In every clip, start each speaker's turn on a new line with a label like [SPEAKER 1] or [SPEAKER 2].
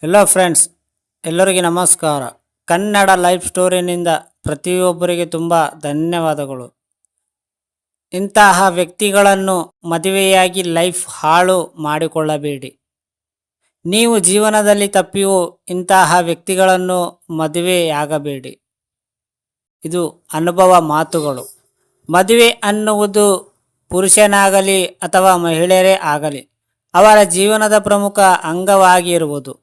[SPEAKER 1] Hello friends, ಎಲ್ಲರಿಗೆ ನಮಸ್ಕಾರ. Kannada life ಸ್ಟೋರಿನಿಂದ ಪ್ರತಿಯೊಬ್ಬರಿಗೆ ತುಂಬ ಧನ್ಯವಾದಗಳು. ಇಂತಹ ವ್ಯಕ್ತಿಗಳನ್ನು ಮದುವೆಯಾಗಿ ಲೈಫ್ ಹಾಳು ಮಾಡಿಕೊಳ್ಳಬೇಡಿ. ನೀವು ಜೀವನದಲ್ಲಿ ತಪ್ಪಿಯೂ ಇಂತಹ ವ್ಯಕ್ತಿಗಳನ್ನು ಮದುವೆಯಾಗಬೇಡಿ. ಇದು ಅನುಭವ ಮಾತುಗಳು. ಮದುವೆ ಅನ್ನುವುದು ಪುರುಷನಾಗಲಿ ಅಥವಾ ಮಹಿಳೆಯರೇ ಆಗಲಿ ಅವರ ಜೀವನದ ಪ್ರಮುಖ ಅಂಗವಾಗಿರುವುದು.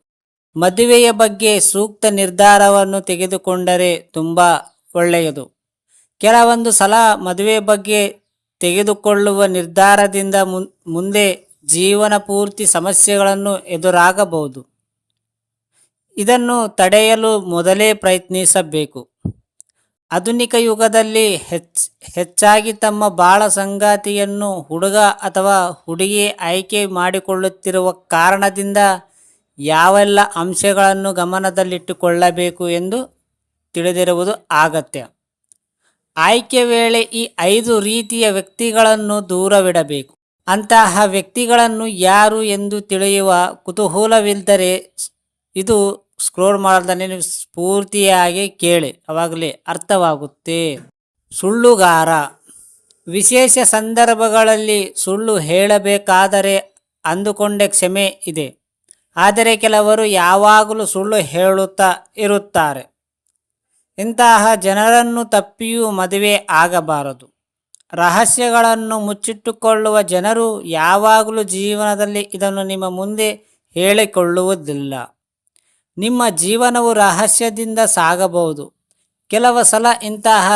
[SPEAKER 1] ಮದುವೆಯ ಬಗ್ಗೆ ಸೂಕ್ತ ನಿರ್ಧಾರವನ್ನು ತೆಗೆದುಕೊಂಡರೆ ತುಂಬ ಒಳ್ಳೆಯದು. ಕೆಲವೊಂದು ಸಲ ಮದುವೆ ಬಗ್ಗೆ ತೆಗೆದುಕೊಳ್ಳುವ ನಿರ್ಧಾರದಿಂದ ಮುಂದೆ ಜೀವನ ಪೂರ್ತಿ ಸಮಸ್ಯೆಗಳನ್ನು ಎದುರಾಗಬಹುದು. ಇದನ್ನು ತಡೆಯಲು ಮೊದಲೇ ಪ್ರಯತ್ನಿಸಬೇಕು. ಆಧುನಿಕ ಯುಗದಲ್ಲಿ ಹೆಚ್ಚಾಗಿ ತಮ್ಮ ಬಾಳ ಸಂಗಾತಿಯನ್ನು ಹುಡುಗ ಅಥವಾ ಹುಡುಗಿ ಆಯ್ಕೆ ಮಾಡಿಕೊಳ್ಳುತ್ತಿರುವ ಕಾರಣದಿಂದ ಯಾವೆಲ್ಲ ಅಂಶಗಳನ್ನು ಗಮನದಲ್ಲಿಟ್ಟುಕೊಳ್ಳಬೇಕು ಎಂದು ತಿಳಿದಿರುವುದು ಅಗತ್ಯ. ಆಯ್ಕೆ ವೇಳೆ ಈ 5 ರೀತಿಯ ವ್ಯಕ್ತಿಗಳನ್ನು ದೂರವಿಡಬೇಕು. ಅಂತಹ ವ್ಯಕ್ತಿಗಳನ್ನು ಯಾರು ಎಂದು ತಿಳಿಯುವ ಕುತೂಹಲವಿದ್ದರೆ ಇದು ಸ್ಕ್ರೋಲ್ ಮಾಡದೇ ನೀವು ಸ್ಫೂರ್ತಿಯಾಗಿ ಕೇಳಿ, ಅವಾಗಲೇ ಅರ್ಥವಾಗುತ್ತೆ. ಸುಳ್ಳುಗಾರ. ವಿಶೇಷ ಸಂದರ್ಭಗಳಲ್ಲಿ ಸುಳ್ಳು ಹೇಳಬೇಕಾದರೆ ಅಂದುಕೊಂಡ ಕ್ಷಮೆ ಇದೆ. ಆದರೆ ಕೆಲವರು ಯಾವಾಗಲೂ ಸುಳ್ಳು ಹೇಳುತ್ತಾ ಇರುತ್ತಾರೆ. ಇಂತಹ ಜನರನ್ನು ತಪ್ಪಿಯೂ ಮದುವೆ ಆಗಬಾರದು. ರಹಸ್ಯಗಳನ್ನು ಮುಚ್ಚಿಟ್ಟುಕೊಳ್ಳುವ ಜನರು ಯಾವಾಗಲೂ ಜೀವನದಲ್ಲಿ ಇದನ್ನು ನಿಮ್ಮ ಮುಂದೆ ಹೇಳಿಕೊಳ್ಳುವುದಿಲ್ಲ. ನಿಮ್ಮ ಜೀವನವು ರಹಸ್ಯದಿಂದ ಸಾಗಬಹುದು. ಕೆಲವು ಸಲ ಇಂತಹ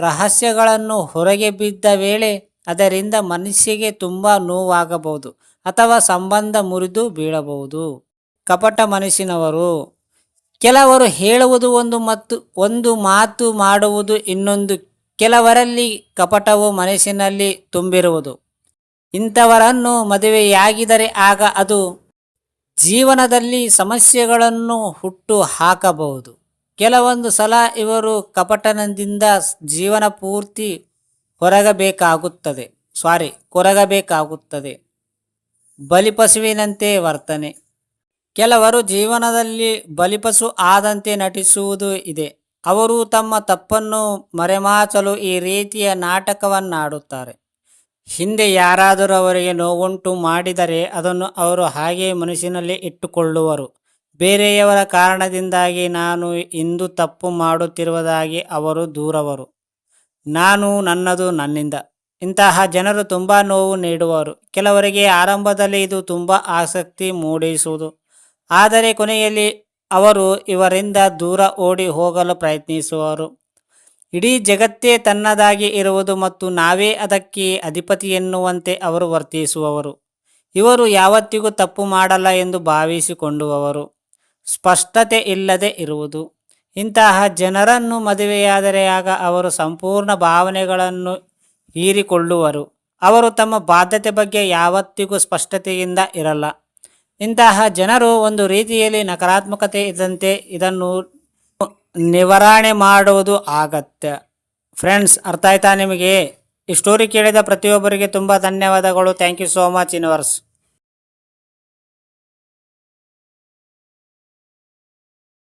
[SPEAKER 1] ರಹಸ್ಯಗಳನ್ನು ಹೊರಗೆ ಬಿದ್ದ ವೇಳೆ ಅದರಿಂದ ಮನಸ್ಸಿಗೆ ತುಂಬ ನೋವಾಗಬಹುದು ಅಥವಾ ಸಂಬಂಧ ಮುರಿದು ಬೀಳಬಹುದು. ಕಪಟ ಮನಸ್ಸಿನವರು. ಕೆಲವರು ಹೇಳುವುದು ಒಂದು ಮಾತು ಮಾಡುವುದು ಇನ್ನೊಂದು. ಕೆಲವರಲ್ಲಿ ಕಪಟವು ಮನಸ್ಸಿನಲ್ಲಿ ತುಂಬಿರುವುದು. ಇಂಥವರನ್ನು ಮದುವೆಯಾಗಿದರೆ ಆಗ ಅದು ಜೀವನದಲ್ಲಿ ಸಮಸ್ಯೆಗಳನ್ನು ಹುಟ್ಟು ಹಾಕಬಹುದು. ಕೆಲವೊಂದು ಸಲ ಇವರು ಕಪಟನದಿಂದ ಜೀವನ ಪೂರ್ತಿ ಕೊರಗಬೇಕಾಗುತ್ತದೆ. ಬಲಿಪಶುವಿನಂತೆ ವರ್ತನೆ. ಕೆಲವರು ಜೀವನದಲ್ಲಿ ಬಲಿಪಶು ಆದಂತೆ ನಟಿಸುವುದು ಇದೆ. ಅವರು ತಮ್ಮ ತಪ್ಪನ್ನು ಮರೆಮಾಚಲು ಈ ರೀತಿಯ ನಾಟಕವನ್ನಾಡುತ್ತಾರೆ. ಹಿಂದೆ ಯಾರಾದರೂ ಅವರಿಗೆ ನೋವುಂಟು ಮಾಡಿದರೆ ಅದನ್ನು ಅವರು ಹಾಗೆ ಮನಸ್ಸಿನಲ್ಲಿ ಇಟ್ಟುಕೊಳ್ಳುವರು. ಬೇರೆಯವರ ಕಾರಣದಿಂದಾಗಿ ನಾನು ಇಂದು ತಪ್ಪು ಮಾಡುತ್ತಿರುವುದಾಗಿ ಅವರು ದೂರವರು. ನಾನು ನನ್ನದು ನನ್ನಿಂದ. ಇಂತಹ ಜನರು ತುಂಬ ನೋವು ನೀಡುವರು. ಕೆಲವರಿಗೆ ಆರಂಭದಲ್ಲಿ ಇದು ತುಂಬ ಆಸಕ್ತಿ ಮೂಡಿಸುವುದು, ಆದರೆ ಕೊನೆಯಲ್ಲಿ ಅವರು ಇವರಿಂದ ದೂರ ಓಡಿ ಹೋಗಲು ಪ್ರಯತ್ನಿಸುವರು. ಇಡೀ ಜಗತ್ತೇ ತನ್ನದಾಗಿ ಇರುವುದು ಮತ್ತು ನಾವೇ ಅದಕ್ಕೆ ಅಧಿಪತಿ ಎನ್ನುವಂತೆ ಅವರು ವರ್ತಿಸುವವರು. ಇವರು ಯಾವತ್ತಿಗೂ ತಪ್ಪು ಮಾಡಲ್ಲ ಎಂದು ಭಾವಿಸಿಕೊಂಡುವವರು. ಸ್ಪಷ್ಟತೆ ಇಲ್ಲದೆ ಇರುವುದು. ಇಂತಹ ಜನರನ್ನು ಮದುವೆಯಾದರೆ ಆಗ ಅವರು ಸಂಪೂರ್ಣ ಭಾವನೆಗಳನ್ನು ಹೀರಿಕೊಳ್ಳುವರು. ಅವರು ತಮ್ಮ ಬಾಧ್ಯತೆ ಬಗ್ಗೆ ಯಾವತ್ತಿಗೂ ಸ್ಪಷ್ಟತೆಯಿಂದ ಇರಲ್ಲ. ಇಂತಹ ಜನರು ಒಂದು ರೀತಿಯಲ್ಲಿ ನಕಾರಾತ್ಮಕತೆ ಇದ್ದಂತೆ. ಇದನ್ನು ನಿವಾರಣೆ ಮಾಡುವುದು ಅಗತ್ಯ. ಫ್ರೆಂಡ್ಸ್, ಅರ್ಥ ಆಯ್ತಾ ನಿಮಗೆ? ಈ ಸ್ಟೋರಿ ಕೇಳಿದ ಪ್ರತಿಯೊಬ್ಬರಿಗೆ ತುಂಬ ಧನ್ಯವಾದಗಳು. Thank you so much universe.